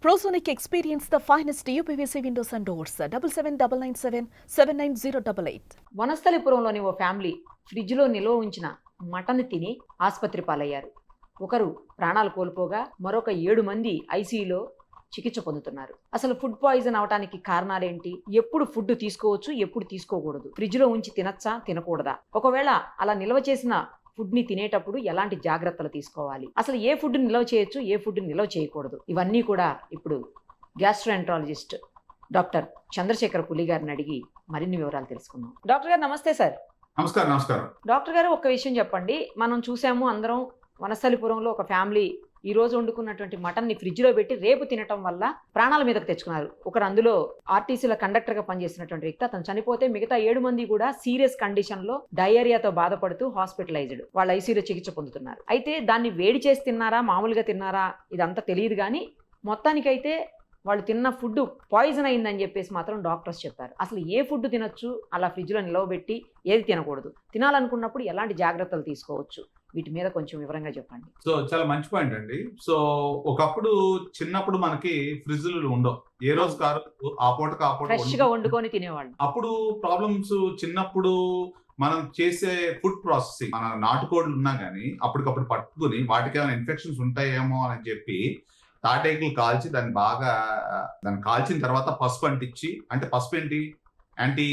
Prosonic experience the finest UPVC windows and doors. 77997 79088. వనస్థలిపురంలోని oh family ఫ్రిడ్జ్లో నిల్వ ఉంచిన mutton తిని ఆసుపత్రి పాలయ్యారు. ఒకరు ప్రాణాలు కోల్పోగా మరొక 7 మంది ఐసీయూలో చికిత్స పొందుతున్నారు. అసలు ఫుడ్ పాయిజన్ అవడానికి కారణాలేంటి? ఎప్పుడు ఫుడ్ తీసుకోవచ్చు, ఎప్పుడు తీసుకోకూడదు? ఫ్రిడ్జ్లో ఉంచి తినచ్చా, తినకూడదా? ఒకవేళ అలా నిల్వ చేసిన ఫుడ్ ని తినేటప్పుడు ఎలాంటి జాగ్రత్తలు తీసుకోవాలి? అసలు ఏ ఫుడ్ నిల్వ చేయొచ్చు, ఏ ఫుడ్ నిల్వ చేయకూడదు? ఇవన్నీ కూడా ఇప్పుడు గ్యాస్ట్రోఎంట్రాలజిస్ట్ డాక్టర్ చంద్రశేఖర్ పులి గారిని అడిగి మరిన్ని వివరాలు తెలుసుకుందాం. డాక్టర్ గారు నమస్తే సార్. నమస్కారం. డాక్టర్ గారు ఒక విషయం చెప్పండి. మనం చూసాము అందరం, వనస్థలిపురంలో ఒక ఫ్యామిలీ ఈ రోజు వండుకున్నటువంటి మటన్ ని ఫ్రిడ్జ్ లో పెట్టి రేపు తినటం వల్ల ప్రాణాల మీదకు తెచ్చుకున్నారు. ఒకరు అందులో ఆర్టీసీలో కండక్టర్ గా పనిచేసినటువంటి వ్యక్తి, అతను చనిపోతే మిగతా 7 మంది కూడా సీరియస్ కండిషన్ లో డయేరియాతో బాధపడుతూ హాస్పిటలైజ్డ్, వాళ్ళ ఐసీయూలో చికిత్స పొందుతున్నారు. అయితే దాన్ని వేడి చేసి తిన్నారా, మామూలుగా తిన్నారా ఇదంతా తెలియదు, కానీ మొత్తానికైతే వాళ్ళు తిన్న ఫుడ్ పాయిజన్ అయిందని చెప్పేసి మాత్రం డాక్టర్స్ చెప్పారు. అసలు ఏ ఫుడ్ తినొచ్చు, అలా ఫ్రిడ్జ్లో నిలవబెట్టి ఏది తినకూడదు, తినాలనుకున్నప్పుడు ఎలాంటి జాగ్రత్తలు తీసుకోవచ్చు, వీటి మీద కొంచెం వివరంగా చెప్పండి. సో చాలా మంచి పాయింట్ అండి. సో ఒకప్పుడు చిన్నప్పుడు మనకి ఫ్రిడ్జ్లు ఉండవు, ఏ రోజు కారు ఆ పూటకు ఫ్రెష్ గా వండుకొని తినేవాళ్ళు. అప్పుడు ప్రాబ్లమ్స్ చిన్నప్పుడు మనం చేసే ఫుడ్ ప్రాసెసింగ్, మన నాటుకోళ్ళు ఉన్నా కానీ అప్పటికప్పుడు పట్టుకుని వాటికి ఏమైనా ఇన్ఫెక్షన్స్ ఉంటాయేమో అని చెప్పి తాటేకులు కాల్చి దాన్ని కాల్చిన తర్వాత పసుపు అంటించి, అంటే పసుపు ఏంటి, యాంటీ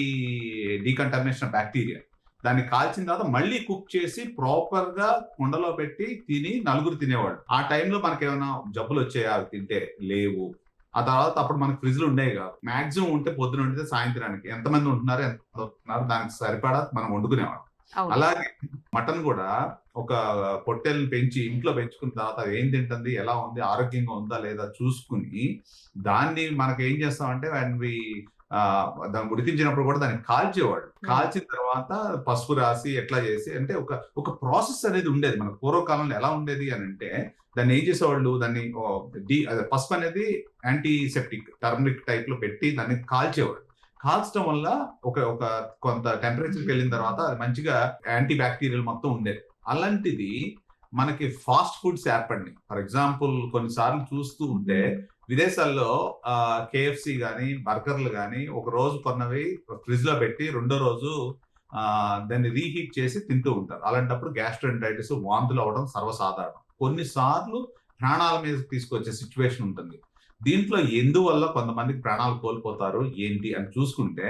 డీకంటామినేషన్ బ్యాక్టీరియా, దాన్ని కాల్చిన తర్వాత మళ్ళీ కుక్ చేసి ప్రాపర్ గా కుండలో పెట్టి తిని నలుగురు తినేవాడు. ఆ టైంలో మనకి ఏమైనా జబ్బులు వచ్చాయా, అవి తింటే లేవు. ఆ తర్వాత అప్పుడు మనకి ఫ్రిడ్జ్లు ఉండేవి కాదు. మాక్సిమం ఉంటే పొద్దున ఉంటే సాయంత్రానికి ఎంతమంది ఉంటున్నారు, ఎంత ఉంటున్నారు దానికి సరిపడా మనం వండుకునేవాడు. అలాగే మటన్ కూడా ఒక పొట్టేలను పెంచి ఇంట్లో పెంచుకున్న తర్వాత అది ఏం తింటుంది, ఎలా ఉంది, ఆరోగ్యంగా ఉందా లేదా చూసుకుని దాన్ని మనకి ఏం చేస్తామంటే దాన్ని ఉడికించినప్పుడు కూడా దాన్ని కాల్చేవాడు. కాల్చిన తర్వాత పసుపు రాసి ఎట్లా చేసి, అంటే ఒక ప్రాసెస్ అనేది ఉండేది. మన పూర్వకాలంలో ఎలా ఉండేది అని అంటే, దాన్ని ఏం చేసేవాళ్ళు, దాన్ని పసుపు అనేది యాంటీసెప్టిక్ టర్మరిక్ టైప్ లో పెట్టి దాన్ని కాల్చేవాడు. కాల్చడం వల్ల ఒక కొంత టెంపరేచర్కి వెళ్ళిన తర్వాత అది మంచిగా యాంటీ బ్యాక్టీరియల్ మొత్తం ఉండేది. అలాంటిది మనకి ఫాస్ట్ ఫుడ్స్ ఏర్పడినాయి. ఫర్ ఎగ్జాంపుల్ కొన్నిసార్లు చూస్తూ ఉంటే విదేశాల్లో కేఎఫ్సి కానీ బర్గర్లు కానీ ఒక రోజు కొన్నవి ఫ్రిడ్జ్ లో పెట్టి రెండో రోజు దాన్ని రీహీట్ చేసి తింటూ ఉంటారు. అలాంటప్పుడు గ్యాస్ట్రోఎంటరైటిస్, వాంతులు అవడం సర్వసాధారణం. కొన్నిసార్లు ప్రాణాల మీద తీసుకొచ్చే సిచ్యువేషన్ ఉంటుంది. దీంట్లో ఎందువల్ల కొంతమందికి ప్రాణాలు కోల్పోతారు ఏంటి అని చూసుకుంటే,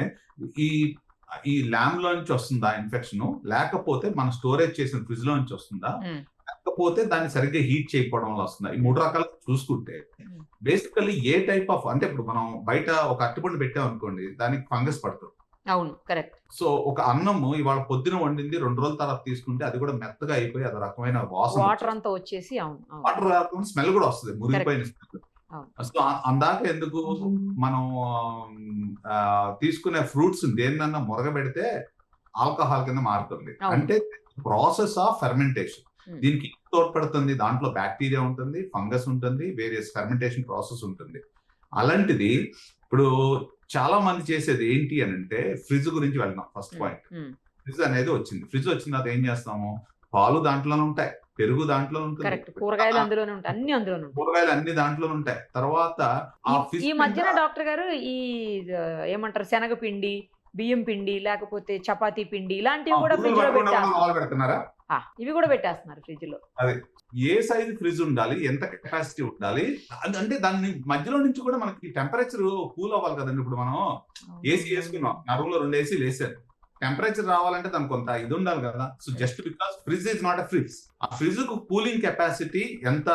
ఈ ల్యామ్ లో నుంచి వస్తుందా ఇన్ఫెక్షన్, లేకపోతే మనం స్టోరేజ్ చేసిన ఫ్రిడ్జ్ లో నుంచి వస్తుందా, లేకపోతే దాన్ని సరిగ్గా హీట్ చేయకపోవడం వల్ల వస్తుందా, ఈ 3 రకాలు చూసుకుంటే బేసికల్లీ ఏ టైప్ ఆఫ్, అంటే ఇప్పుడు మనం బయట ఒక అరటిపండు పెట్టాం అనుకోండి, దానికి ఫంగస్ పడుతుంది. అవును, కరెక్ట్. సో ఒక అన్నము ఇవాళ పొద్దున వండింది 2 రోజుల తర్వాత తీసుకుంటే అది కూడా మెత్తగా అయిపోయి అది రకమైన వాసన, వాటర్ అంతా వచ్చేసి వాటర్ రాకుండా స్మెల్ కూడా వస్తుంది, మురిగిపోయిన స్మెల్. సో అందాక ఎందుకు మనం తీసుకునే ఫ్రూట్స్ దేన్నన్నా మురగబెడితే ఆల్కహాల్ కింద మారుతుంది. అంటే ప్రాసెస్ ఆఫ్ ఫెర్మెంటేషన్ దీనికి తోడ్పడుతుంది. దాంట్లో బ్యాక్టీరియా ఉంటుంది, ఫంగస్ ఉంటుంది, వేరియస్ ఫెర్మెంటేషన్ ప్రాసెస్ ఉంటుంది. అలాంటిది ఇప్పుడు చాలా మంది చేసేది ఏంటి అని అంటే, ఫ్రిడ్జ్ గురించి వెళ్దాం. ఫస్ట్ పాయింట్, ఫ్రిడ్జ్ అనేది వచ్చింది. ఫ్రిడ్జ్ వచ్చిన తర్వాత ఏం చేస్తాము, పాలు దాంట్లోనే ఉంటాయి, పెరుగు దాంట్లో ఉంటుంది, కూరగాయలు అందులోనే ఉంటాయి, అన్ని అందులోనే ఉంటాయి, కూరగాయలు అన్ని దాంట్లోనే ఉంటాయి. తర్వాత ఈ మధ్యన డాక్టర్ గారు ఈ ఏమంటారు, శనగపిండి, బియ్యం పిండి, లేకపోతే చపాతీ పిండి, ఇలాంటివి కూడా ఫ్రిడ్జ్ లో పెడుతున్నారా, ఇవి కూడా పెట్టేస్తున్నారు ఫ్రిడ్జ్ లో. అదే ఏ సైజ్ ఫ్రిడ్జ్ ఉండాలి, ఎంత కెపాసిటీ ఉండాలి, అంటే దాని మధ్యలో నుంచి కూడా మనకి టెంపరేచర్ కూల్ అవ్వాలి కదండి. ఇప్పుడు మనం ఏసీ వేసుకున్నాం, నా రూమ్ లో 2 ఏసీలు వేసారు, టెంపరేచర్ రావాలంటే దానికి కొంత ఇది ఉండాలి కదా. So just because fridge is not a fridge, ఆ ఫ్రిడ్జ్ కు కూలింగ్ కెపాసిటీ ఎంత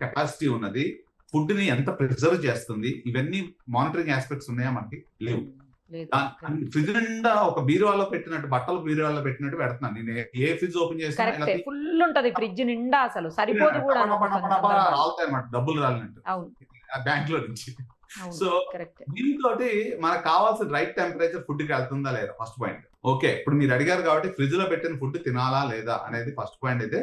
కెపాసిటీ ఉన్నది, ఫుడ్ ని ఎంత ప్రిజర్వ్ చేస్తుంది, ఇవన్నీ మానిటరింగ్ ఆస్పెక్ట్స్ ఉన్నాయా మనకి? లేవు. ఫ్రిడ్జ్ నిండా ఒక బీరువాలో పెట్టినట్టు, బట్టలు బీరువాలో పెట్టినట్టు పెడుతున్నాను నేను. ఏ ఫ్రిడ్జ్ ఓపెన్ చేసినా ఫుల్ ఉంటది ఫ్రిడ్జ్ నిండా, అసలు సరిపోదు కూడా, రాలుతాయి అన్నమాట, డబ్బులు రాలినట్టు బ్యాంక్ లో నుంచి. సో దీంతో మనకు కావాల్సిన రైట్ టెంపరేచర్ ఫుడ్ కి వెళ్తుందా లేదా, ఫస్ట్ పాయింట్. ఓకే, ఇప్పుడు మీరు అడిగారు కాబట్టి ఫ్రిడ్జ్ లో పెట్టిన ఫుడ్ తినాలా లేదా అనేది ఫస్ట్ పాయింట్. అయితే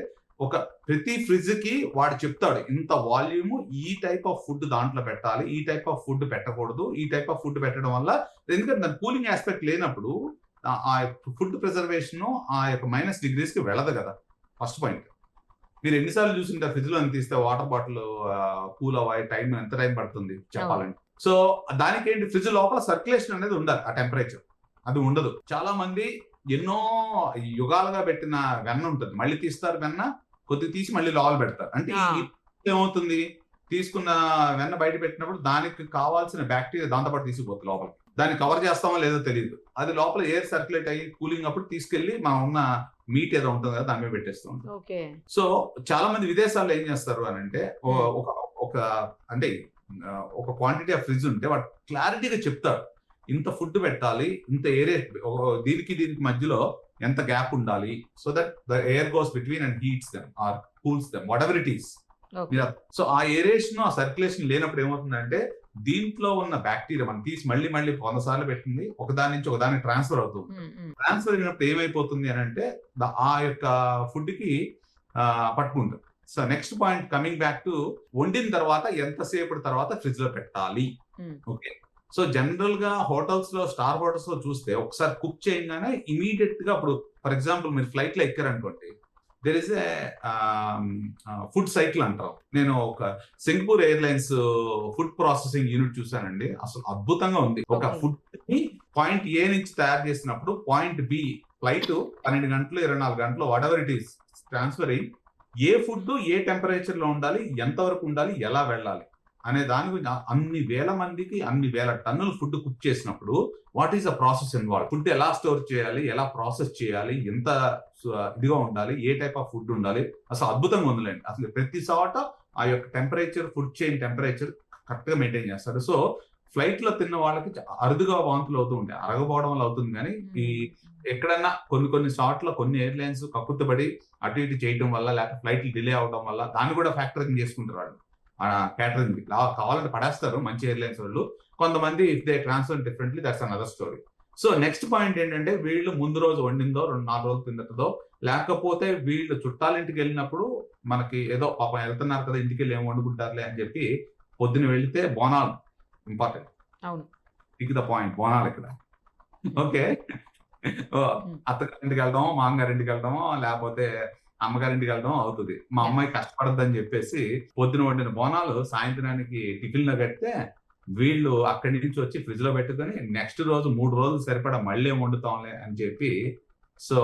ప్రతి ఫ్రిడ్జ్ కి వాడు చెప్తాడు, ఇంత వాల్యూమ్ ఈ టైప్ ఆఫ్ ఫుడ్ దాంట్లో పెట్టాలి, ఈ టైప్ ఆఫ్ ఫుడ్ పెట్టకూడదు, ఈ టైప్ ఆఫ్ ఫుడ్ పెట్టడం వల్ల, ఎందుకంటే దాని కూలింగ్ ఆస్పెక్ట్ లేనప్పుడు ఆ ఫుడ్ ప్రిజర్వేషన్ ఆ యొక్క -డిగ్రీస్ కి వెళ్ళదు కదా, ఫస్ట్ పాయింట్. మీరు ఎన్నిసార్లు చూసింటారు ఫ్రిడ్జ్ లో తీస్తే వాటర్ బాటిల్ కూల్ అవ్వాలి ఎంత టైం పడుతుంది చెప్పాలంటే. సో దానికి ఏంటి, ఫ్రిడ్జ్ లోపల సర్క్యులేషన్ అనేది ఉండాలి, ఆ టెంపరేచర్ అది ఉండదు. చాలా మంది ఎన్నో యుగాలుగా పెట్టిన వెన్న ఉంటుంది, మళ్ళీ తీస్తారు వెన్న, కొద్దిగా తీసి మళ్ళీ లోపల పెడతారు. అంటే ఏమవుతుంది, తీసుకున్న వెన్న బయట పెట్టినప్పుడు దానికి కావాల్సిన బ్యాక్టీరియా దాంతో పాటు తీసుకుపోతుంది లోపలికి. దాన్ని కవర్ చేస్తామో లేదో తెలియదు, అది లోపల ఎయిర్ సర్క్యులేట్ అయ్యి కూలింగ్ అప్పుడు తీసుకెళ్లి మనం ఉన్న మీట్ ఏదో ఉంటుంది కదా దాని మీద పెట్టేస్తూ ఉంటాం. సో చాలా మంది విదేశాల్లో ఏం చేస్తారు అని అంటే, అంటే ఒక క్వాంటిటీ ఆఫ్ ఫ్రిడ్జ్ ఉంటే వాడు క్లారిటీగా చెప్తారు, ఇంత ఫుడ్ పెట్టాలి, ఇంత ఏరియా, దీనికి మధ్యలో ఎంత గ్యాప్ ఉండాలి, so that the air goes between and heats them or cools them, whatever it is. So ఆ ఏరేషన్, ఆ సర్క్యులేషన్ లేనప్పుడు ఏమవుతుందంటే దీంట్లో ఉన్న బ్యాక్టీరియా మనం తీసి మళ్ళీ 100 సార్లు పెట్టింది ఒకదాని నుంచి ఒకదానికి ట్రాన్స్ఫర్ అవుతుంది. ట్రాన్స్ఫర్ అయినప్పుడు ఏమైపోతుంది అని అంటే ఆ యొక్క ఫుడ్ కి పట్టుకుంటుంది. So next point, coming back to వండిన తర్వాత ఎంతసేపటి తర్వాత ఫ్రిడ్జ్ లో పెట్టాలి. ఓకే, సో జనరల్ గా హోటల్స్ లో, స్టార్ హోటల్స్ లో చూస్తే ఒకసారి కుక్ చేయగానే ఇమీడియట్ గా, ఇప్పుడు ఫర్ ఎగ్జాంపుల్ మీరు ఫ్లైట్ లో ఎక్కారనుకోండి, there is a food cycle అంటారు. నేను ఒక Singapore airlines food processing unit చూసానండి, అసలు అద్భుతంగా ఉంది. ఒక ఫుడ్ ని పాయింట్ ఏ నుంచి తయారు చేసినప్పుడు పాయింట్ బి ఫ్లైట్ 12 గంటలు 24 గంటలు what ever it is transfer అయ్యి ఏ ఫుడ్ ఏ టెంపరేచర్ లో ఉండాలి, ఎంతవరకు ఉండాలి, ఎలా వెళ్ళాలి అనే దాని గురించి అన్ని వేల మందికి అన్ని వేల టన్నుల ఫుడ్ కుక్ చేసినప్పుడు what is the process involve, food ఎలా స్టోర్ చేయాలి, ఎలా ప్రాసెస్ చేయాలి, ఎంత ఇదిగా ఉండాలి, ఏ టైప్ ఆఫ్ ఫుడ్ ఉండాలి, అసలు అద్భుతంగా ఉందిలేండి. అసలు ప్రతి చోట ఆ యొక్క temperature, food chain temperature correct గా మెయింటైన్ చేస్తారు. సో ఫ్లైట్ లో తిన్న వాళ్ళకి అరుదుగా వాంతులు అవుతూ ఉంటాయి, అరగపోవడం వల్ల అవుతుంది. కానీ ఈ ఎక్కడన్నా కొన్ని చోట్ల కొన్ని ఎయిర్లైన్స్ కక్కుర్తిపడి అటు ఇటు చేయడం వల్ల, లేకపోతే ఫ్లైట్లు డిలే అవడం వల్ల దాన్ని కూడా ఫ్యాక్టరింగ్ చేసుకుంటారు వాళ్ళు. క్యాటరింగ్ కావాలంటే పడేస్తారు మంచి ఎయిర్లైన్స్ వాళ్ళు. కొంతమంది if they transfer differently, that's another story. So next point ఏంటంటే, వీళ్ళు ముందు రోజు వండిందో 2-4 రోజుల కిందటదో, లేకపోతే వీళ్ళు చుట్టాలింటికి వెళ్ళినప్పుడు మనకి ఏదో పాపం వెళ్తున్నారు కదా ఇంటికి వెళ్ళి ఏం వండుకుంటారులే అని చెప్పి పొద్దున వెళితే బోనాలు ఇంపార్టెంట్. ఇక ద పాయింట్, బోనాలు ఇక్కడ. ఓకే, అత్తగారింటికి వెళ్దామో, మామగారింటికి వెళ్దామో, లేకపోతే అమ్మగారింటికి వెళ్ళడం అవుతుంది. మా అమ్మాయి కష్టపడద్దని చెప్పేసి పొద్దున వండిన బోనాలు సాయంత్రానికి టిఫిన్ లో కడితే వీళ్ళు అక్కడి నుంచి వచ్చి ఫ్రిడ్జ్ లో పెట్టుకొని నెక్స్ట్ రోజు 3 రోజులు సరిపడా మళ్ళీ ఏం వండుతాంలే అని చెప్పి. So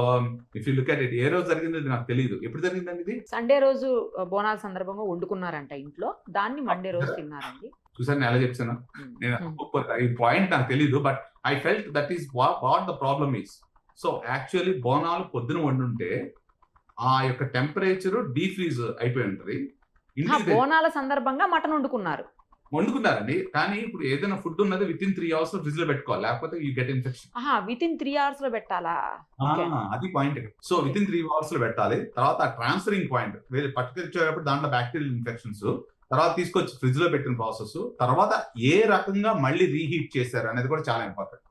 if you look at it, ఏ రోజు జరిగింది నాకు తెలియదు, ఎప్పుడు జరిగిందండి ఇది? సండే రోజు బోనాల సందర్భంగా వండుకున్నారంట ఇంట్లో, దాన్ని మండే రోజు తిన్నారండి. చూసాను నేను ఎలా చెప్తాను, నేను ఈ పాయింట్ నాకు తెలియదు, but I felt that is what the problem is. So actually Bonalu పొద్దున వండుంటే ఆ యొక్క టెంపరేచర్ డీఫ్రీజ్ అయిపోయి ఉంటది. బోనాల సందర్భంగా మటన్ వండుకున్నారండి, కానీ ఇప్పుడు ఏదైనా ఫుడ్ ఉన్నది విత్ ఇన్ 3 hours లో ఫ్రిడ్జ్ లో పెట్టుకోవాలి, లేకపోతే you get infection. With in 3 hours లో పెట్టాలా? అది point. So with in 3 hours లో పెట్టాలి. తర్వాత ట్రాన్స్ఫరింగ్ పాయింట్ పట్టుకొచ్చేటప్పుడు దాంట్లో బ్యాక్టీరియల్ ఇన్ఫెక్షన్స్, తర్వాత తీసుకొచ్చి ఫ్రిడ్జ్ లో పెట్టిన ప్రాసెస్, తర్వాత ఏ రకంగా మళ్ళీ రీహీట్ చేశారు అనేది కూడా చాలా ఇంపార్టెంట్.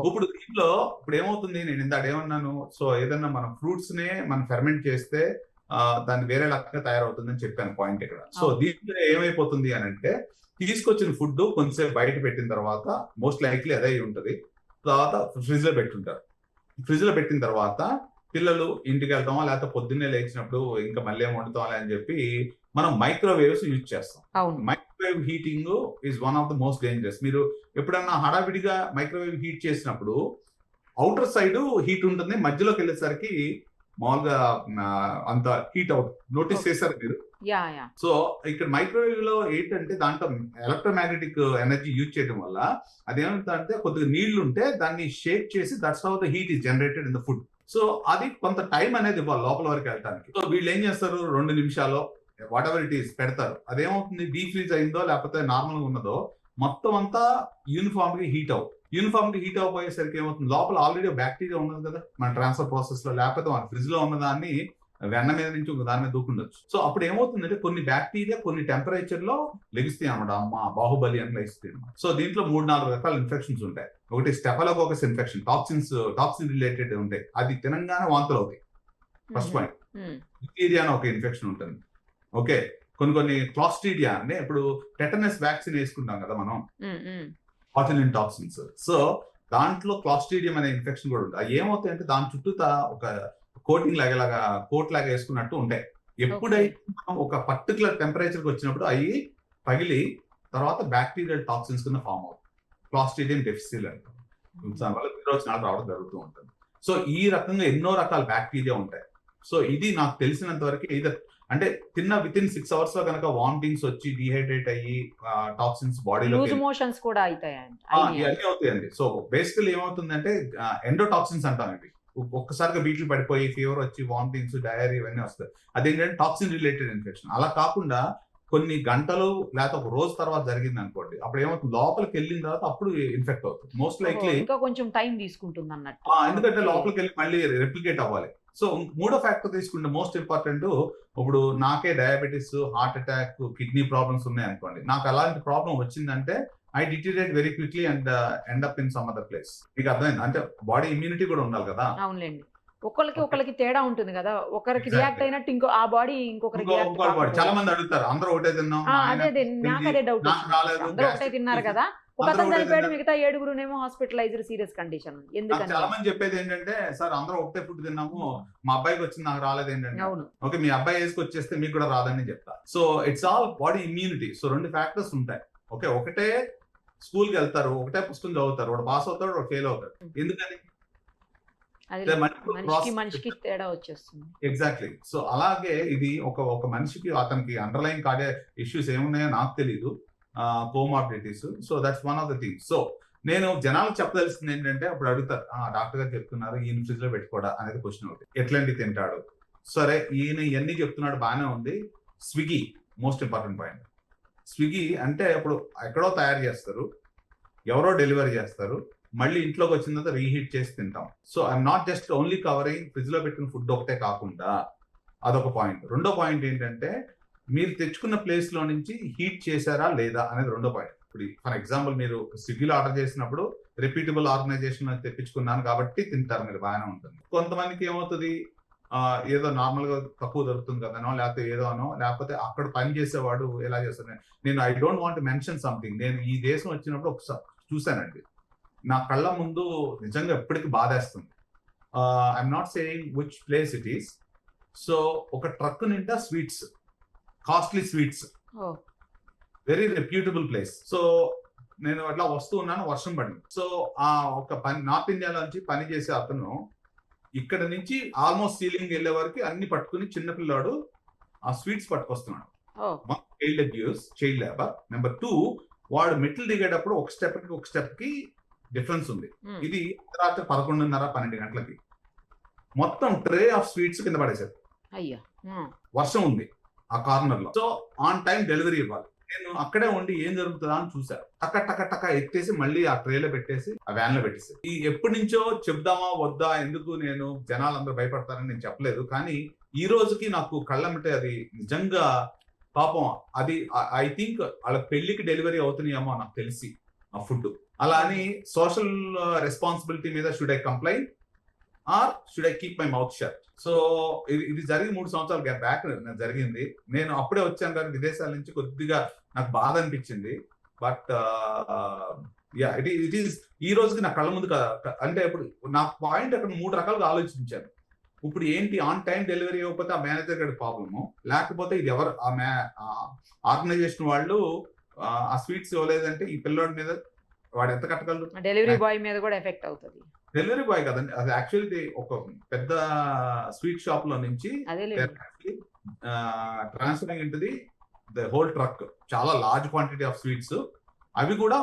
ఇప్పుడు దీంట్లో ఇప్పుడు ఏమవుతుంది, నేను ఇందాక ఏమన్నాను, సో ఏదన్నా మనం ఫ్రూట్స్ నే మనం ఫెర్మెంట్ చేస్తే దాన్ని వేరే రకంగా తయారవుతుందని చెప్పాను పాయింట్ ఇక్కడ. సో దీంట్లో ఏమైపోతుంది అని అంటే, తీసుకొచ్చిన ఫుడ్ కొంచెంసేపు బయట పెట్టిన తర్వాత మోస్ట్ లైక్లీ అదే ఉంటది, తర్వాత ఫ్రిడ్జ్ లో పెట్టుంటారు. ఫ్రిడ్జ్ లో పెట్టిన తర్వాత పిల్లలు ఇంటికి వెళ్తామా, లేకపోతే పొద్దున్నే లేచినప్పుడు ఇంకా మళ్ళీ ఏం వండుతామా అని చెప్పి మనం మైక్రోవేవ్స్ యూజ్ చేస్తాం. Microwave heating is one of the most dangerous. మీరు ఎప్పుడన్నా హడావిడిగా మైక్రోవేవ్ హీట్ చేసినప్పుడు అవుటర్ సైడ్ హీట్ ఉంటుంది, మధ్యలోకి వెళ్ళేసరికి మామూలుగా అంత హీట్ అవుతుంది. నోటీస్ చేశారు మీరు? సో ఇక్కడ మైక్రోవేవ్ లో ఏంటంటే దాంట్లో ఎలక్ట్రోమాగ్నెటిక్ ఎనర్జీ యూజ్ చేయడం వల్ల అదేమంటే కొద్దిగా నీళ్లు ఉంటే దాన్ని షేక్ చేసి that's how the heat is generated in the food. So అది కొంత టైం అనేది ఇవ్వాలి లోపల వరకు వెళ్ళడానికి. సో వీళ్ళు ఏం చేస్తారు, 2 నిమిషాలు వాట్ ఎవర్ ఇట్ ఈస్ పెడతారు. అదేమవుతుంది, డీఫ్రీజ్ అయిందో లేకపోతే నార్మల్ గా ఉన్నదో మొత్తం అంతా యూనిఫామ్ గా హీట్ అయిపోయేసరికి ఏమవుతుంది, లోపల ఆల్రెడీ బ్యాక్టీరియా ఉన్నది కదా మన ట్రాన్స్ఫర్ ప్రాసెస్ లో, లేకపోతే మన ఫ్రిడ్జ్ లో ఉన్న దాన్ని వెన్న మీద నుంచి ఒక దాని మీద దూకుండొచ్చు. సో అప్పుడు ఏమవుతుందంటే కొన్ని బ్యాక్టీరియా కొన్ని టెంపరేచర్ లో లెగిస్తాయి అనమాట, అమ్మ బాహుబలి అని లెగిస్తాయి అనమాట. సో దీంట్లో 3-4 రకాల ఇన్ఫెక్షన్స్ ఉంటాయి. ఒకటి స్టెఫలోకోకస్ ఇన్ఫెక్షన్, టాక్సిన్ రిలేటెడ్ ఉంటాయి, అది తినంగానే వాంతులు అవుతాయి. First point. బ్యాక్టీరియా అని ఒక ఇన్ఫెక్షన్ ఉంటుంది. ఓకే, కొన్ని క్లాస్ట్రీడియా అంటే ఇప్పుడు టెటనస్ వ్యాక్సిన్ వేసుకుంటాం కదా మనం, బాటులిన్ టాక్సిన్స్. సో దాంట్లో క్లాస్ట్రీడియం అనే ఇన్ఫెక్షన్ కూడా ఉంటుంది. అది ఏమవుతాయి అంటే దాని చుట్టూ ఒక కోటింగ్ లాగా కోట్ లాగా వేసుకున్నట్టు ఉంటాయి. ఎప్పుడైతే మనం ఒక పర్టికులర్ టెంపరేచర్కి వచ్చినప్పుడు అవి పగిలి తర్వాత బ్యాక్టీరియల్ టాక్సిన్స్ కింద ఫామ్ అవుతుంది. క్లాస్ట్రిడియం డిఫిసిల్ అంటాం. దానివల్ల విరోచనాలు రావడం జరుగుతూ ఉంటుంది. సో ఈ రకంగా ఎన్నో రకాల బ్యాక్టీరియా ఉంటాయి. సో ఇది నాకు తెలిసినంత వరకు అంటే తిన్న విత్ ఇన్ 6 hours లో కనుక వామిటింగ్స్ వచ్చి డిహైడ్రేట్ అయ్యి టాక్సిన్స్ బాడీలో లూజ్ మోషన్స్ కూడా అవుతాయండి. ఇవన్నీ అవుతాయండి. సో బేసికల్ ఏమవుతుందంటే ఎండోటాక్సిన్స్ అంటాం ఇవి. ఒక్కసారిగా బీట్లు పడిపోయి ఫీవర్ వచ్చి వామిటింగ్స్ డయరీ ఇవన్నీ వస్తాయి. అదేంటంటే టాక్సిన్ రిలేటెడ్ ఇన్ఫెక్షన్. అలా కాకుండా కొన్ని గంటలు లేకపోతే ఒక రోజు తర్వాత జరిగింది అనుకోండి, అప్పుడు ఏమవుతుంది లోపలికి వెళ్ళిన తర్వాత అప్పుడు ఇన్ఫెక్ట్ అవుతుంది మోస్ట్ లైక్లీ. ఇంకా కొంచెం టైం తీసుకుంటుంది అన్నట్టు. ఎందుకంటే లోపలికి వెళ్ళి మళ్ళీ రెప్లికేట్ అవ్వాలి. సో మూడో ఫ్యాక్టర్ తీసుకుంటే మోస్ట్ ఇంపార్టెంట్, ఇప్పుడు నాకే diabetes, heart attack, kidney problems ఉన్నాయి అనుకోండి, నాకు అలాంటి ప్రాబ్లం వచ్చిందంటే I deteriorate very quickly and end up in some other place. మీకు అర్థమైంది? అంటే బాడీ ఇమ్యూనిటీ కూడా ఉండాలి కదా. అవునులేండి. ఒకరికి తేడా ఉంటుంది కదా, ఒకరికి రియాక్ట్ అయినట్టు ఇంకో ఆ బాడీ ఇంకొకరికి చాలా మంది అడుగుతారు, అందరూ ఒకటే తిన్నాం, అదే నాకు అదే డౌట్. అందరూ ఒకటే తిన్నారు కదా, ఒకతను చనిపోయాడు, మిగతా 7 హాస్పిటలైజ్డ్ సీరియస్ కండిషన్. ఎందుకంటే చాలా మంది చెప్పేది ఏంటంటే, సార్ అందరూ ఒకటే ఫుడ్ తిన్నాము, మా అబ్బాయికి వచ్చింది నాకు రాలేదు ఏంటంటే, ఓకే మీ అబ్బాయి ఏజ్కి వచ్చేస్తే మీకు కూడా రాదని చెప్తా. So it's all body immunity. So 2 factors ఉంటాయి. ఓకే, ఒకటే స్కూల్కి వెళ్తారు, ఒకటే పుస్తకం చదువుతారు, వాడు పాస్ అవుతాడు, వాడు ఫెయిల్ అవుతాడు. ఎందుకని? మనిషికి తేడా వచ్చేస్తుంది. ఎగ్జాక్ట్లీ. సో అలాగే ఇది ఒక మనిషికి అతనికి అండర్లైన్ కార్డియా ఇష్యూస్ ఏమున్నాయో నాకు తెలీదు, comorbidities. So that's one of the things. So నేను జనాలకు చెప్పదలిసింది ఏంటంటే, అప్పుడు అడుగుతారు డాక్టర్ గారు చెప్తున్నారు ఈయన ఫ్రిడ్జ్ లో పెట్టుకోవడా అనేది క్వశ్చన్ ఒకటి. ఎట్లాంటి తింటాడు? సరే ఈయన ఇవన్నీ చెప్తున్నాడు, బాగానే ఉంది. Swiggy most important point. Swiggy అంటే ఇప్పుడు ఎక్కడో తయారు చేస్తారు, ఎవరో డెలివరీ చేస్తారు, మళ్ళీ ఇంట్లోకి వచ్చిన తర్వాత రీహీట్ చేసి తింటాం. So I'm not just only covering fridge లో పెట్టిన ఫుడ్ ఒకటే కాకుండా, అదొక పాయింట్. రెండో పాయింట్ ఏంటంటే, మీరు తెచ్చుకున్న ప్లేస్ లో నుంచి హీట్ చేశారా లేదా అనేది రెండో పాయింట్. ఇప్పుడు ఫర్ ఎగ్జాంపుల్ మీరు స్విగ్గీలో ఆర్డర్ చేసినప్పుడు రిపీటబుల్ ఆర్గనైజేషన్ తెప్పించుకున్నాను కాబట్టి తింటారు, మీరు బాగానే ఉంటుంది. కొంతమందికి ఏమవుతుంది, ఏదో నార్మల్ గా తక్కువ దొరుకుతుంది కదనో, లేకపోతే ఏదోనో, లేకపోతే అక్కడ పని చేసేవాడు ఎలా చేస్తాను. నేను I don't want mention something. నేను ఈ దేశం వచ్చినప్పుడు ఒకసారి చూశానండి, నా కళ్ళ ముందు నిజంగా ఎప్పటికీ బాధేస్తుంది. I'm not saying which place it is. So ఒక ట్రక్ నిండా sweets, costly sweets, very reputable place. So నేను అట్లా వస్తూ ఉన్నాను, వర్షం పడింది. సో ఆ ఒక నార్త్ ఇండియాలో నుంచి పని చేసే అతను ఇక్కడ నుంచి ఆల్మోస్ట్ సీలింగ్ వెళ్ళే వరకు అన్ని పట్టుకుని చిన్నపిల్లాడు ఆ స్వీట్స్ పట్టుకొస్తున్నాడు. Child labour. నెంబర్ 2, వాడు మెట్లు దిగేటప్పుడు ఒక స్టెప్ కి డిఫరెన్స్ ఉంది. ఇది రాత్రి 11:30, 12 గంటలకి మొత్తం ట్రే ఆఫ్ స్వీట్స్ కింద పడేశారు. వర్షం ఉంది ఆ కార్నర్ లో. సో ఆన్ టైం డెలివరీ ఇవ్వాలి. నేను అక్కడే ఉండి ఏం జరుగుతుందా అని చూసా. టక్క ఎత్తేసి మళ్ళీ ఆ ట్రేలో పెట్టేసి ఆ వ్యాన్ లో పెట్టేసి, ఈ ఎప్పటి నుంచో చెప్దామా వద్దా, ఎందుకు నేను జనాలందరూ భయపడతారని నేను చెప్పలేదు. కానీ ఈ రోజుకి నాకు కళ్ళమిటే అది నిజంగా పాపం. అది ఐ థింక్ వాళ్ళ పెళ్లికి డెలివరీ అవుతున్నాయేమో నాకు తెలిసి ఆ ఫుడ్. అలా అని సోషల్ రెస్పాన్సిబిలిటీ మీద should I complain or should I keep my mouth shut? So ఇది జరిగి 3 సంవత్సరాలు బ్యాక్ జరిగింది. నేను అప్పుడే వచ్చాను కానీ విదేశాల నుంచి, కొద్దిగా నాకు బాధ అనిపించింది. బట్ ఇట్ ఈస్ ఈ రోజుకి నా కళ్ళ ముందు అంటే ఇప్పుడు నా పాయింట్ అక్కడ 3 రకాలుగా ఆలోచించాను. ఇప్పుడు ఏంటి, ఆన్ టైం డెలివరీ అవ్వకపోతే ఆ మేనేజర్ గారి ప్రాబ్లము, లేకపోతే ఇది ఎవరు ఆర్గనైజేషన్ వాళ్ళు ఆ స్వీట్స్ ఇవ్వలేదంటే ఈ పిల్లోడి మీద వాడు ఎంత కట్టగలరు? డెలివరీ బాయ్ మీద కూడా ఎఫెక్ట్ అవుతుంది. డెలివరీ బాయ్ కదండి, అది యాక్చువల్లీ ఒక పెద్ద స్వీట్ షాప్ లో నుంచి ట్రాన్స్ఫరింగ్ ఇంటది ద హోల్ ట్రక్. చాలా లార్జ్ క్వాంటిటీ ఆఫ్ స్వీట్స్, అవి కూడా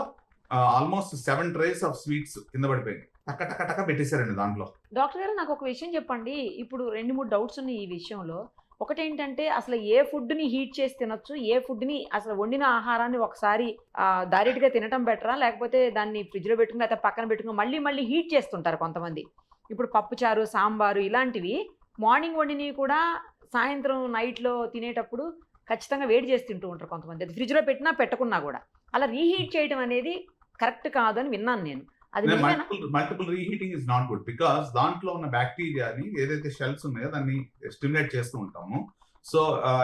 ఆల్మోస్ట్ 7 trays ఆఫ్ స్వీట్స్ కింద పడిపోయింది. టక్క పెట్టేశారండి దాంట్లో. డాక్టర్ గారు నాకు ఒక విషయం చెప్పండి. ఇప్పుడు 2-3 డౌట్స్ ఉన్నాయి ఈ విషయంలో. ఒకటేంటంటే, అసలు ఏ ఫుడ్ ని హీట్ చేసి తినొచ్చు, ఏ ఫుడ్ ని అసలు వండిన ఆహారాన్ని ఒకసారి డైరెక్ట్ గా తినటం బెటరా, లేకపోతే దాన్ని ఫ్రిడ్జ్ లో పెట్టుకుని అయితే పక్కన పెట్టుకుని మళ్ళీ హీట్ చేస్తుంటారు కొంతమంది. ఇప్పుడు పప్పుచారు, సాంబారు ఇలాంటివి మార్నింగ్ వండినవి కూడా సాయంత్రం నైట్ లో తినేటప్పుడు ఖచ్చితంగా వేడి చేసి తింటూ ఉంటారు కొంతమంది. అది ఫ్రిడ్జ్ లో పెట్టినా పెట్టకున్నా కూడా అలా రీహీట్ చేయడం అనేది కరెక్ట్ కాదు అని విన్నాను నేను. అది multiple reheating is not good, because దాంట్లో ఉన్న బ్యాక్టీరియాని ఏదైతే షెల్స్ ఉన్నాయో దాన్ని స్టిమ్యులేట్ చేస్తూ ఉంటాము. సో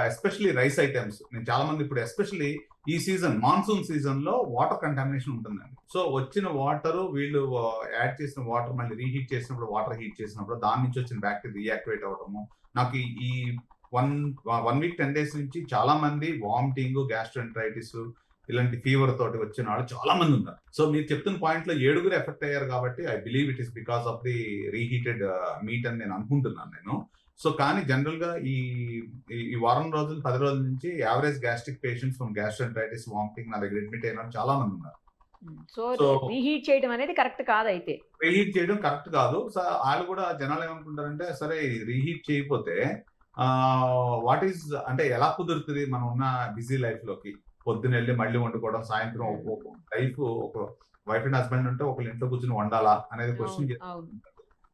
ఎస్పెషల్లీ రైస్ ఐటమ్స్, నేను చాలా మంది ఇప్పుడు ఎస్పెషల్లీ ఈ సీజన్ మాన్సూన్ సీజన్ లో వాటర్ కంటామినేషన్ ఉంటుందండి. సో వచ్చిన వాటర్ వీళ్ళు యాడ్ చేసిన వాటర్ మళ్ళీ రీహీట్ చేసినప్పుడు, వాటర్ హీట్ చేసినప్పుడు దాని నుంచి వచ్చిన బ్యాక్టీరియా రియాక్టివేట్ అవడము, నాకు ఈ వన్ వీక్ 10 days నుంచి చాలా మంది వామిటింగ్, గ్యాస్ట్రోఎంటరైటిస్ ఇలాంటి ఫీవర్ తోటి వచ్చిన వాళ్ళు చాలా మంది ఉన్నారు. సో మీరు చెప్తున్న పాయింట్ లో 7 ఎఫెక్ట్ అయ్యారు కాబట్టి I believe it is because of the reheated meet అని నేను అనుకుంటున్నాను నేను. సో కానీ జనరల్ గా ఈ వారం రోజులు 10 రోజుల నుంచి average gastric patients from gastroenteritis, vomiting నా దగ్గర అడ్మిట్ అయిన చాలా మంది ఉన్నారు. సో రీహీట్ చేయడం అనేది కరెక్ట్ కాదు. అయితే రీహీట్ చేయడం కరెక్ట్ కాదు. సో వాళ్ళు కూడా జనాలు ఏమనుకుంటారంటే సరే రీహీట్ చేయకపోతే వాట్ ఈస్ అంటే ఎలా కుదురుతుంది మనం ఉన్న బిజీ లైఫ్ లోకి, పొద్దున వెళ్ళి మళ్ళీ వండుకోవడం, సాయంత్రం లైఫ్ ఒక వైఫ్ అండ్ హస్బెండ్ ఉంటే ఒకళ్ళు ఇంట్లో కూర్చొని వండాలా అనేది క్వశ్చన్.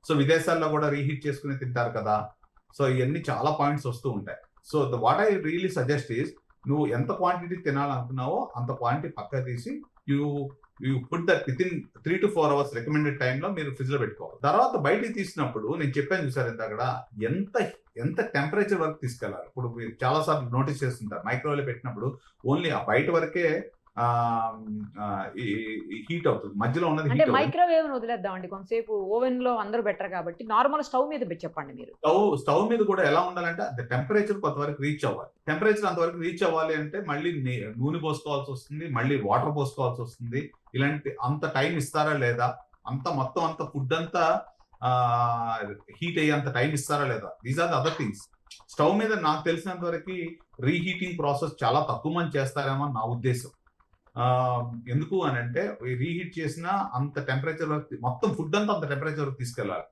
సో విదేశాల్లో కూడా రీహీట్ చేసుకుని తింటారు కదా. సో ఇవన్నీ చాలా పాయింట్స్ వస్తూ ఉంటాయి. So what I really suggest is, నువ్వు ఎంత క్వాంటిటీ తినాలనుకున్నావో అంత క్వాంటిటీ పక్క తీసి you put that with in 3 to 4 hours recommended టైంలో మీరు ఫ్రిడ్జ్ లో పెట్టుకోవాలి. తర్వాత బయటికి తీసినప్పుడు నేను చెప్పాను చూసారు ఇంత అక్కడ ఎంత టెంపరేచర్ వరకు తీసుకెళ్ళాలి. ఇప్పుడు మీరు చాలా సార్లు నోటీస్ చేస్తుంటారు మైక్రోవేవ్ పెట్టినప్పుడు ఓన్లీ ఆ బయట వరకే హీట్ అవుతుంది, మధ్యలో ఉన్నది అంటే మైక్రోవేవ్ వదిలేద్దామండి కొంతసేపు. ఓవెన్ లో అందరూ బెటర్ కాబట్టి నార్మల్ స్టవ్ మీద చెప్పండి మీరు. స్టవ్ మీద కూడా ఎలా ఉండాలంటే అది టెంపరేచర్ కొంతవరకు రీచ్ అవ్వాలి. టెంపరేచర్ అంతవరకు రీచ్ అవ్వాలి అంటే మళ్ళీ నూనె పోసుకోవాల్సి వస్తుంది, మళ్ళీ వాటర్ పోసుకోవాల్సి వస్తుంది. ఇలాంటి అంత టైం ఇస్తారా లేదా, మొత్తం అంత ఫుడ్ అంతా హీట్ అయ్యేంత టైం ఇస్తారా లేదా, these are the other things. Stove మీద నాకు తెలిసినంత వరకు రీహీటింగ్ ప్రాసెస్ చాలా తక్కువ మంది చేస్తారేమో నా ఉద్దేశం. ఎందుకు అని అంటే రీహీట్ చేసిన అంత టెంపరేచర్ వరకు మొత్తం ఫుడ్ అంతా అంత టెంపరేచర్ వరకు తీసుకెళ్ళాలి.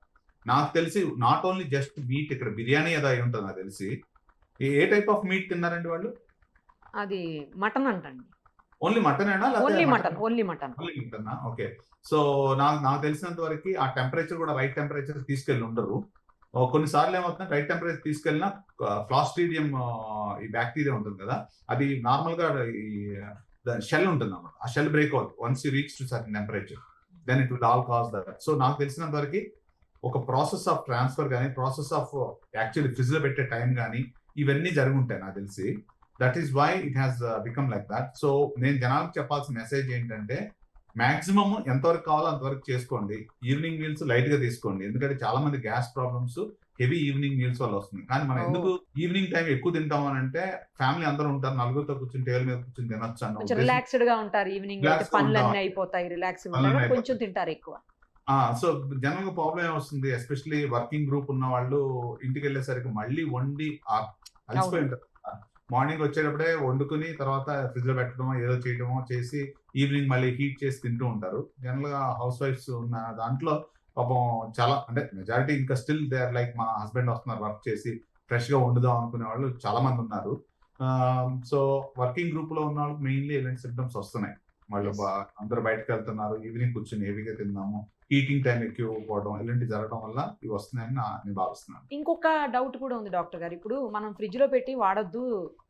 నాకు తెలిసి నాట్ ఓన్లీ జస్ట్ మీట్, ఇక్కడ బిర్యానీ ఏదో అయి ఉంటుంది నాకు తెలిసి. ఏ టైప్ ఆఫ్ మీట్ తిన్నారండి వాళ్ళు? అది మటన్ అంటండి. ఓన్లీ మటన్ అయినా? Only mutton. ఓకే. సో నాకు తెలిసినంత వరకు ఆ టెంపరేచర్ కూడా రైట్ టెంపరేచర్ తీసుకెళ్ళి ఉండరు. కొన్నిసార్లు ఏమవుతుంది, రైట్ టెంపరేచర్ తీసుకెళ్ళినా క్లాస్ట్రీడియం ఈ బ్యాక్టీరియా ఉంటుంది కదా, అది నార్మల్ గా షెల్ ఉంటుంది అన్నమాట. ఆ షెల్ బ్రేక్ అవుతుంది once you reach to certain temperature, then it will all cause that. So నాకు తెలిసినంత వరకు ఒక ప్రాసెస్ ఆఫ్ ట్రాన్స్ఫర్ కానీ, ప్రాసెస్ ఆఫ్ యాక్చువల్లీ ఫ్రిడ్జ్ లో పెట్టే టైం కానీ ఇవన్నీ జరిగి ఉంటాయి నాకు తెలిసి. That is why it has become like that. So నేను జనాలకు చెప్పాల్సిన మెసేజ్ ఏంటంటే మాక్సిమం ఎంతవరకు కావాలో అంతవరకు చేసుకోండి. ఈవినింగ్ మీల్స్ లైట్ గా తీసుకోండి, ఎందుకంటే చాలా మంది gas problems heavy evening meals వల్ల వస్తుంది. కానీ మనం ఎందుకు ఈవినింగ్ టైం ఎక్కువ తింటాం అని అంటే ఫ్యామిలీ అందరూ ఉంటారు, నలుగురితో కూర్చొని టేబుల్ మీద కూర్చొని తినొచ్చు అన్న రిలాక్స్డ్ గా ఉంటారు. ఈవినింగ్ పనులన్నీ అయిపోతాయి, రిలాక్స్ కొంచెం తింటారు ఎక్కువ. సో జనరల్ గా ప్రాబ్లం ఏమొస్తుంది, ఎస్పెషల్లీ వర్కింగ్ గ్రూప్ ఉన్న వాళ్ళు ఇంటికి వెళ్ళేసరికి మళ్ళీ వండి అలసిపోయి ఉంటారు. మార్నింగ్ వచ్చేటప్పుడే వండుకుని తర్వాత ఫ్రిడ్జ్ లో పెట్టడమో ఏదో చేయడమో చేసి ఈవినింగ్ మళ్ళీ హీట్ చేసి తింటూ ఉంటారు. జనరల్ గా హౌస్ వైఫ్స్ ఉన్న దాంట్లో పాపం చాలా అంటే మెజారిటీ ఇంకా స్టిల్ దే ఆర్ లైక్ మా హస్బెండ్ వస్తున్నారు వర్క్ చేసి ఫ్రెష్ గా వండుదాం అనుకునే వాళ్ళు చాలా మంది ఉన్నారు. సో వర్కింగ్ గ్రూప్ లో ఉన్న వాళ్ళకి మెయిన్లీ ఇలాంటి సిమ్టమ్స్ వస్తున్నాయి. వాళ్ళు అందరూ బయటకు వెళ్తున్నారు, ఈవినింగ్ కూర్చొని హెవీగా తిందాము, హీటింగ్ టైం ఎక్కువ పోవడం ఇలాంటి జరగడం వల్ల ఇవి వస్తున్నాయని నేను భావిస్తున్నాను. ఇంకొక డౌట్ కూడా ఉంది డాక్టర్ గారు. ఇప్పుడు మనం ఫ్రిడ్జ్ లో పెట్టి వాడొద్దు,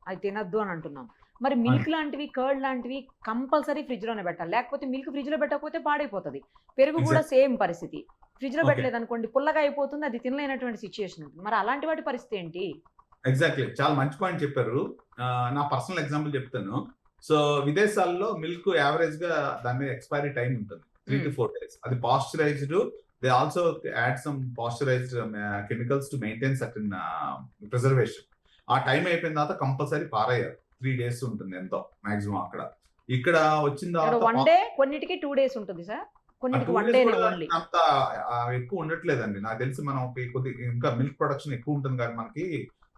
అది తినద్దు అని అంటున్నాం. మరి మిల్క్ లాంటివి, కర్డ్ లాంటివి కంపల్సరీ ఫ్రిడ్జ్ లోనే పెట్టాలి, లేకపోతే మిల్క్ ఫ్రిడ్జ్ లో పెట్టకపోతే పాడైపోతుంది. పెరుగు కూడా సేమ్ పరిస్థితి, ఫ్రిడ్జ్ లో పెట్టలేదు అనుకోండి పుల్లగా అయిపోతుంది, అది తినలేనటువంటి సిచ్యుయేషన్ ఉంటుంది. మరి అలాంటి వాటి పరిస్థితి ఏంటి? ఎగ్జాక్ట్లీ, చాలా మంచి పాయింట్ చెప్పారు. నా పర్సనల్ ఎగ్జాంపుల్ చెప్తాను. సో విదేశాల్లో మిల్క్ యావరేజ్ గా దాని ఎక్స్పైరీ టైం ఉంటుంది 3 to 4 days. అది pasteurised, they also add some pasteurised chemicals to maintain certain preservation. ఆ టైం అయిపోయిన తర్వాత కంపల్సరీ పారేయాలి. 3 days ఉంటుంది ఎంతో మాక్సిమం. అక్కడ ఇక్కడ వచ్చిన తర్వాత 1 day, కొన్నిటికి 2 days ఉంటుంది సార్, కొన్నిటికి 1 day ఓన్లీ. అంత ఎక్కువ ఉండట్లేదండి నాకు తెలిసి. మనం కొద్దిగా ఇంకా మిల్క్ ప్రొడక్షన్ ఎక్కువ ఉంటుంది కానీ మనకి.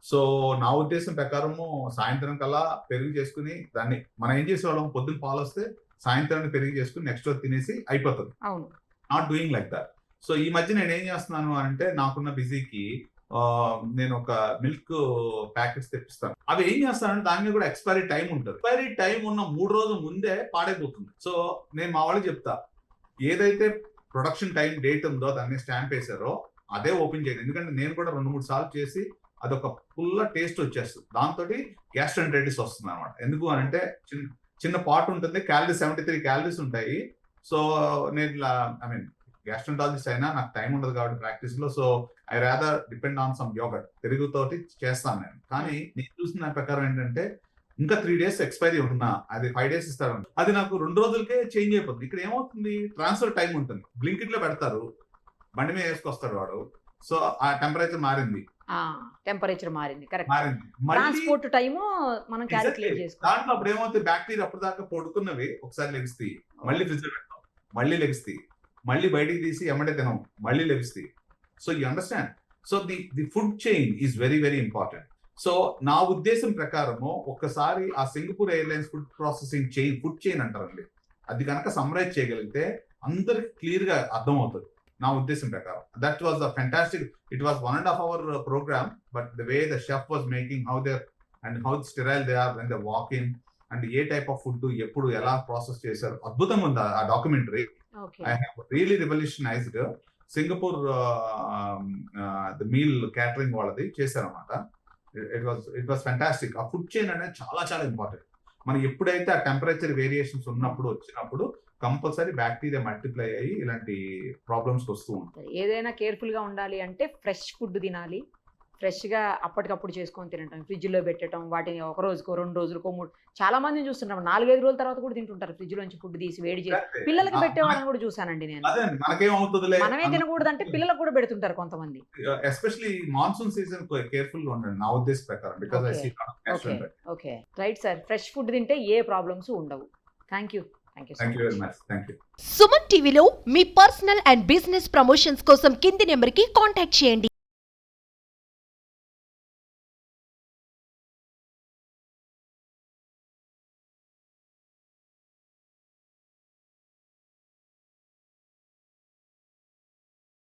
సో నా ఉద్దేశం ప్రకారము సాయంత్రం కల్లా పెరుగు చేసుకుని దాన్ని మనం ఏం చేసేవాళ్ళం, పొద్దున్న పాలు వస్తే సాయంత్రాన్ని పెరుగు చేసుకుని నెక్స్ట్ రోజు తినేసి అయిపోతుంది. అవును, not doing like that. So ఈ మధ్య నేను ఏం చేస్తున్నాను అంటే నాకున్న బిజీకి నేను ఒక మిల్క్ ప్యాకెట్స్ తెప్పిస్తాను. అవి ఏం చేస్తానంటే దాని మీద కూడా ఎక్స్పైరీ టైం ఉంటుంది. ఎక్స్పైరీ టైం ఉన్న 3 రోజుల ముందే పాడైపోతుంది. సో నేను మా వాళ్ళకి చెప్తా, ఏదైతే ప్రొడక్షన్ టైం డేట్ ఉందో దాన్ని స్టాంప్ వేసారో అదే ఓపెన్ చేయండి. ఎందుకంటే నేను కూడా 2-3 సార్లు చేసి అదొక ఫుల్ టేస్ట్ వచ్చేస్తుంది, దాంతో గ్యాస్ట్రోఎంటరైటిస్ వస్తుంది అనమాట. ఎందుకు అని అంటే చిన్న పాట్ ఉంటుంది, క్యాలరీస్ 73 calories ఉంటాయి. సో నేను ఐ మీన్ గ్యాస్ట్రోంటాలజిస్ట్ అయినా నాకు టైం ఉండదు కాబట్టి ప్రాక్టీస్ లో. So I rather depend on some yogurt, పెరుగుతోటి చేస్తాను నేను. కానీ నేను చూసిన దాని ప్రకారం ఏంటంటే ఇంకా 3 days ఎక్స్పైరీ ఉంటున్నా, అది 5 days ఇస్తారు. అది నాకు 2 రోజులకే చేంజ్ అయిపోతుంది. ఇక్కడ ఏమవుతుంది, ట్రాన్స్ఫర్ టైం ఉంటుంది. బ్లింకిట్ లో పెడతారు, బండి మీద వేసుకొస్తాడు వాడు. సో ఆ టెంపరేచర్ మారింది, టెంపరేచర్ మారింది, కరెక్ట్. మారింది. మళ్ళీ ట్రాన్స్పోర్ట్ టైము మనం క్యాలిక్యులేట్ చేసుకోవాలి. దాంట్లో అప్పుడు ఏమవుతుంది, బ్యాక్టీరియా అప్పుడు దాకా పడుకున్నవి ఒకసారి లెగిస్తాయి, మళ్ళీ ఫ్రిడ్జ్ లో పెడతాం, మళ్ళీ లెగిస్తాయి, మళ్ళీ బయటికి తీసి ఎమ్మటే తినం, మళ్ళీ లెగిస్తాయి. So you understand. So the food chain is very very important. So నా ఉద్దేశం ప్రకారము ఒక్కసారి ఆ Singapore airlines food processing chain, food chain అంటారండి, అది కనుక సమ్మరైజ్ చేయగలిగితే అందరికి క్లియర్ గా అర్థం అవుతుంది నా ఉద్దేశం ప్రకారం. That was the fantastic. It was 1.5 hour program, but the way the chef was making how there and how sterile they are when they walk in, and a type of food ఎప్పుడు ఎలా process చేశారు, అద్భుతంగా ఉంది ఆ documentary. I have really revolutionized Singapore the meal catering వాళ్ళది చేశారన్నమాట. It was fantastic. ఆ food chain అనేది చాలా చాలా ఇంపార్టెంట్. మనం ఎప్పుడైతే ఆ టెంపరేచర్ వేరియేషన్స్ వచ్చినప్పుడు కంపల్సరీ బ్యాక్టీరియా మల్టిప్లై అయ్యి ఇలాంటి ప్రాబ్లమ్స్ వస్తూ ఉంటాయి. ఏదైనా కేర్ఫుల్ గా ఉండాలి అంటే ఫ్రెష్ ఫుడ్ తినాలి, ఫ్రెష్ గా అప్పటికప్పుడు చేసుకొని తినటం, ఫ్రిడ్జ్ లో పెట్టడం, వాటిని ఒక రోజుకో 2 రోజులకో 3, చాలా మందిని చూస్తుంటాం 4-5 రోజుల తర్వాత కూడా తింటుంటారు, ఫ్రిడ్జ్ లోంచి ఫుడ్ తీసి వేడి చేసి పిల్లలకి పెట్టేవాళ్ళని కూడా చూసానండి నేను. అదే మనకేమవుతుందిలే, మనమే తినకూడదు అంటే పిల్లలకు కూడా పెడుతుంటారు కొంతమంది. ఎస్పెషల్లీ మాన్సూన్ సీజన్ కేర్ఫుల్ గా ఉండండి నా ఉద్దేశం ప్రకారం. Because I see okay right sir, fresh food తింటే ఏ ప్రాబ్లమ్స్ ఉండవు. Thank you very much. Thank you. Suman టీవీలో మీ పర్సనల్ అండ్ బిజినెస్ ప్రమోషన్స్ కోసం కింది నెంబర్కి కాంటాక్ట్ చేయండి.